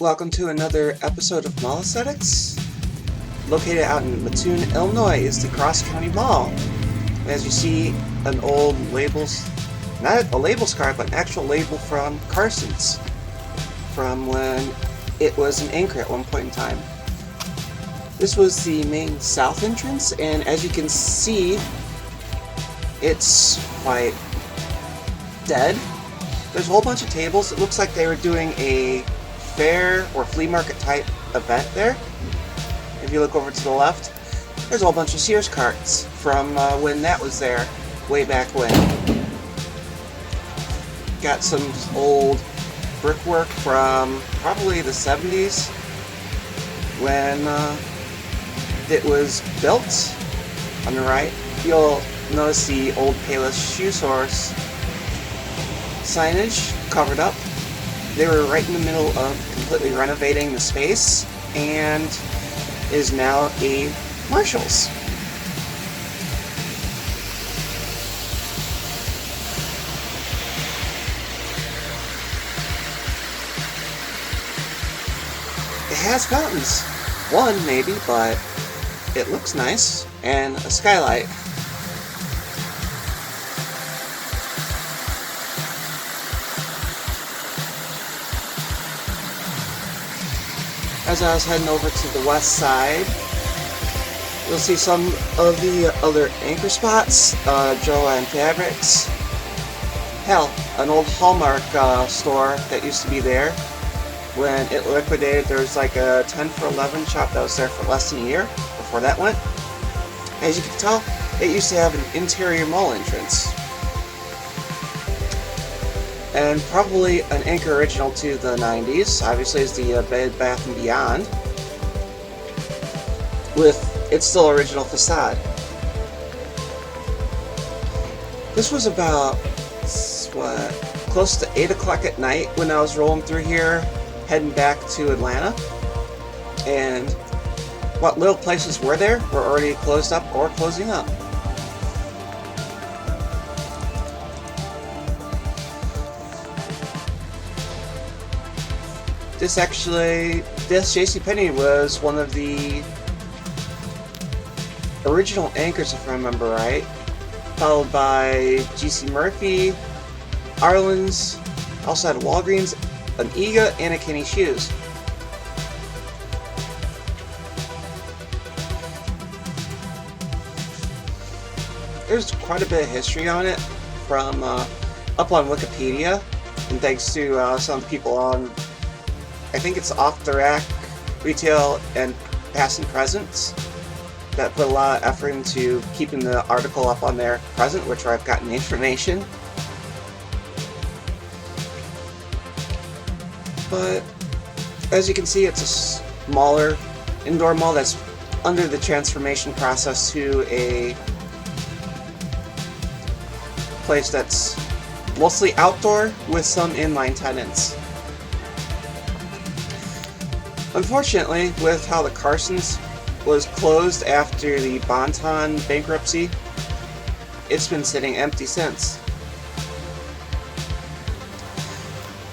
Welcome to another episode of Mall Aesthetics. Located out in Mattoon, Illinois is the Cross County Mall. As you see, an old labels, not a labels card, but an actual label from Carson's, from when it was an anchor at one point in time. This was the main south entrance, and as you can see, it's quite dead. There's a whole bunch of tables. It looks like they were doing a fair or flea market type event there. If you look over to the left, there's a whole bunch of Sears carts from when that was there, way back when. Got some old brickwork from probably the 70s when it was built. On the right, you'll notice the old Payless Shoe Source signage covered up. They were right in the middle of completely renovating the space and is now a Marshall's. It has fountains. One maybe, but it looks nice. And a skylight. As I was heading over to the west side, you'll see some of the other anchor spots, Joanne Fabrics. Hell, an old Hallmark store that used to be there. When it liquidated, there was like a 10 for 11 shop that was there for less than a year before that went. As you can tell, it used to have an interior mall entrance. And probably an anchor original to the 90s, obviously, is the Bed Bath & Beyond, with its still original facade. This was about, close to 8 o'clock at night when I was rolling through here, heading back to Atlanta, and what little places were there were already closed up or closing up. This JCPenney was one of the original anchors, if I remember right, followed by GC Murphy, Arlen's, also had a Walgreens, an Ega, and a Kenny Shoes. There's quite a bit of history on it from up on Wikipedia, and thanks to some people on, I think it's Off the Rack Retail and Past and Presents, that put a lot of effort into keeping the article up on their present, which I've gotten information. But as you can see, it's a smaller indoor mall that's under the transformation process to a place that's mostly outdoor with some inline tenants. Unfortunately, with how the Carson's was closed after the Bonton bankruptcy, it's been sitting empty since.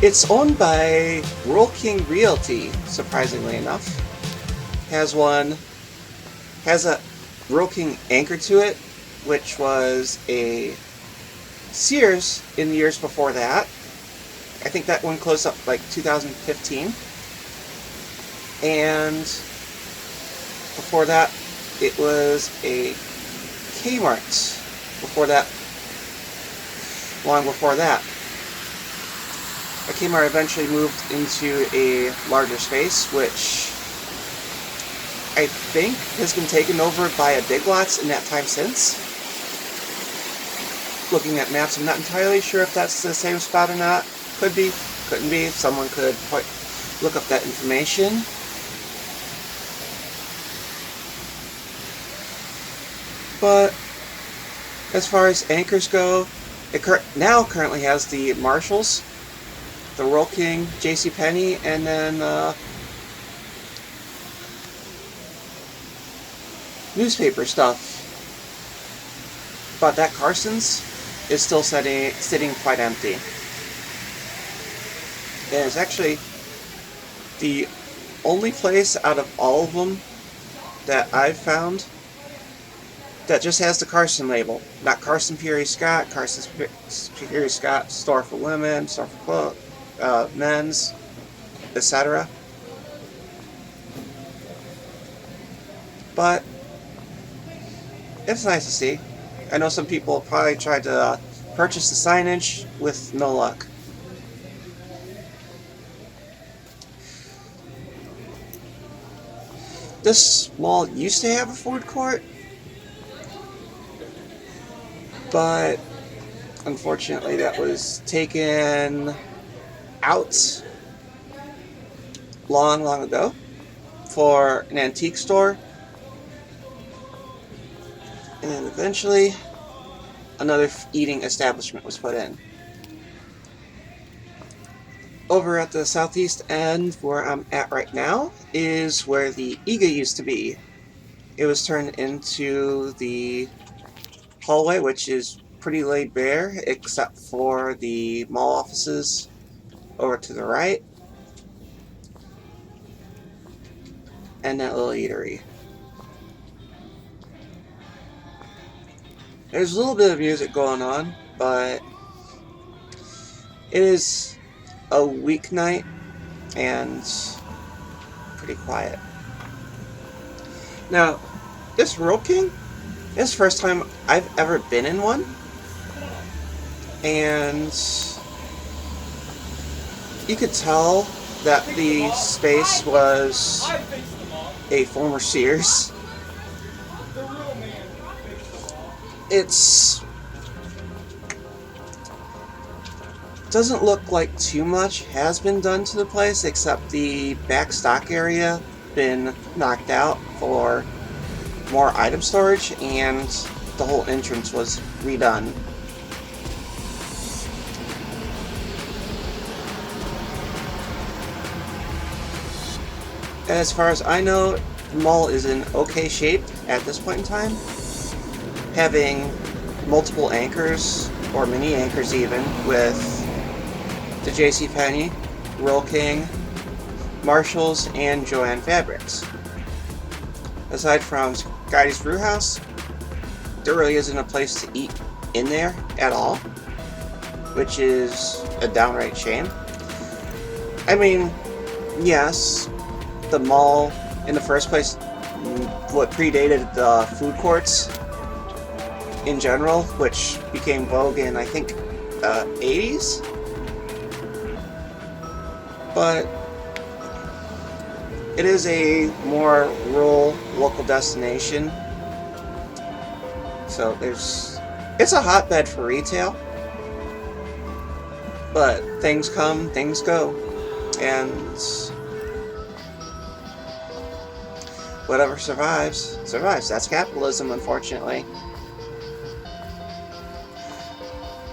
It's owned by Rural King Realty, surprisingly enough. Has a Rural King anchor to it, which was a Sears in the years before that. I think that one closed up like 2015. And before that, it was a Kmart. Before that, long before that. A Kmart eventually moved into a larger space, which I think has been taken over by a Big Lots in that time since. Looking at maps, I'm not entirely sure if that's the same spot or not. Could be, couldn't be. Someone could look up that information. But as far as anchors go, it now currently has the Marshalls, the Rural King, JCPenney, and then newspaper stuff. But that Carson's is still sitting quite empty. And it's actually The only place out of all of them that I've found that just has the Carson label. Not Carson Fury Scott, Carson Fury Scott, store for women, store for men's, etc. But it's nice to see. I know some people probably tried to purchase the signage with no luck. This mall used to have a food court, but unfortunately that was taken out long ago for an antique store, and then eventually another eating establishment was put in. Over at the southeast end, where I'm at right now, is where the IGA used to be. It was turned into the hallway, which is pretty laid bare, except for the mall offices over to the right, and that little eatery. There's a little bit of music going on, but it is a weeknight and pretty quiet. Now, this Rural King, this is the first time I've ever been in one, and you could tell that the space was a former Sears. It's doesn't look like too much has been done to the place, except the back stock area been knocked out for more item storage, and the whole entrance was redone. As far as I know, the mall is in okay shape at this point in time, having multiple anchors, or mini anchors even, with the JCPenney, Rural King, Marshalls, and Joann Fabrics. Aside from Scotty's Brewhouse, there really isn't a place to eat in there at all, which is a downright shame. I mean, yes, the mall in the first place, what predated the food courts in general, which became vogue in, I think, 80s. But it is a more rural local destination, so it's a hotbed for retail, but things come, things go, and whatever survives. That's capitalism, unfortunately.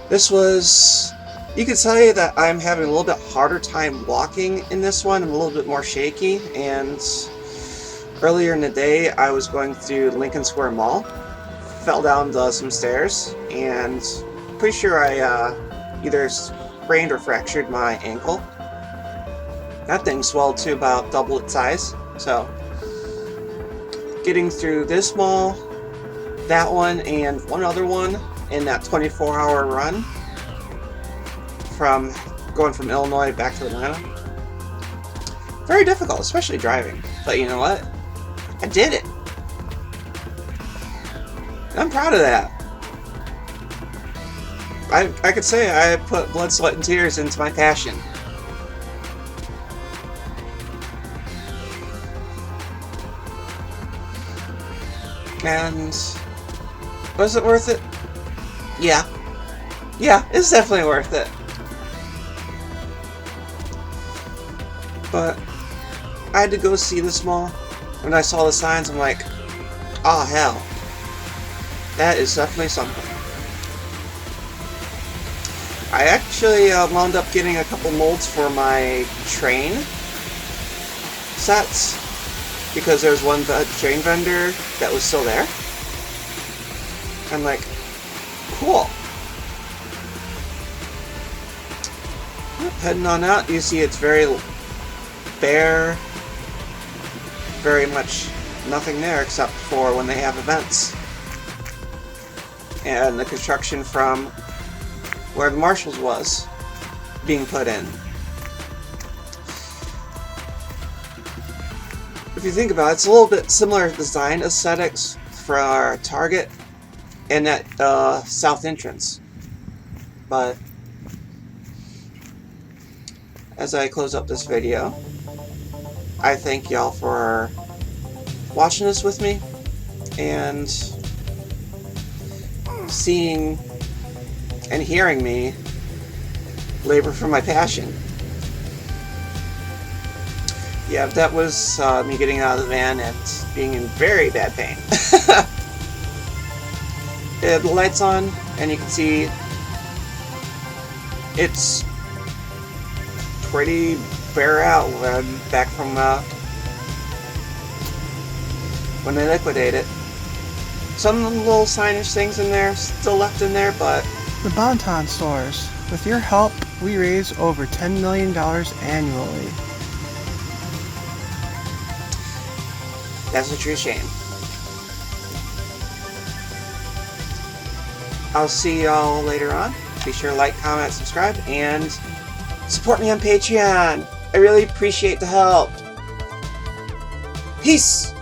This was, you could say that I'm having a little bit harder time walking in this one. I'm a little bit more shaky, and earlier in the day I was going through Lincoln Square Mall, fell down some stairs, and pretty sure I either sprained or fractured my ankle. That thing swelled to about double its size, so getting through this mall, that one, and one other one in that 24-hour run from going from Illinois back to Atlanta. Very difficult, especially driving. But you know what? I did it. I'm proud of that. I could say I put blood, sweat, and tears into my passion. And was it worth it? Yeah. Yeah, it's definitely worth it. But I had to go see this mall. When I saw the signs, I'm like, oh hell. That is definitely something. I actually wound up getting a couple molds for my train sets, because there's one train vendor that was still there. I'm like, cool. Heading on out, you see it's very bare, very much nothing there except for when they have events. And the construction from where the Marshalls was being put in. If you think about it, it's a little bit similar design aesthetics for our Target and that south entrance. But as I close up this video, I thank y'all for watching this with me and seeing and hearing me labor for my passion. Yeah, that was me getting out of the van and being in very bad pain. The light's on, and you can see it's pretty bare out back from when they liquidate it. Some little signage things in there, still left in there, but... The Bonton stores. With your help, we raise over $10 million annually. That's a true shame. I'll see y'all later on. Be sure to like, comment, subscribe, and support me on Patreon. I really appreciate the help. Peace!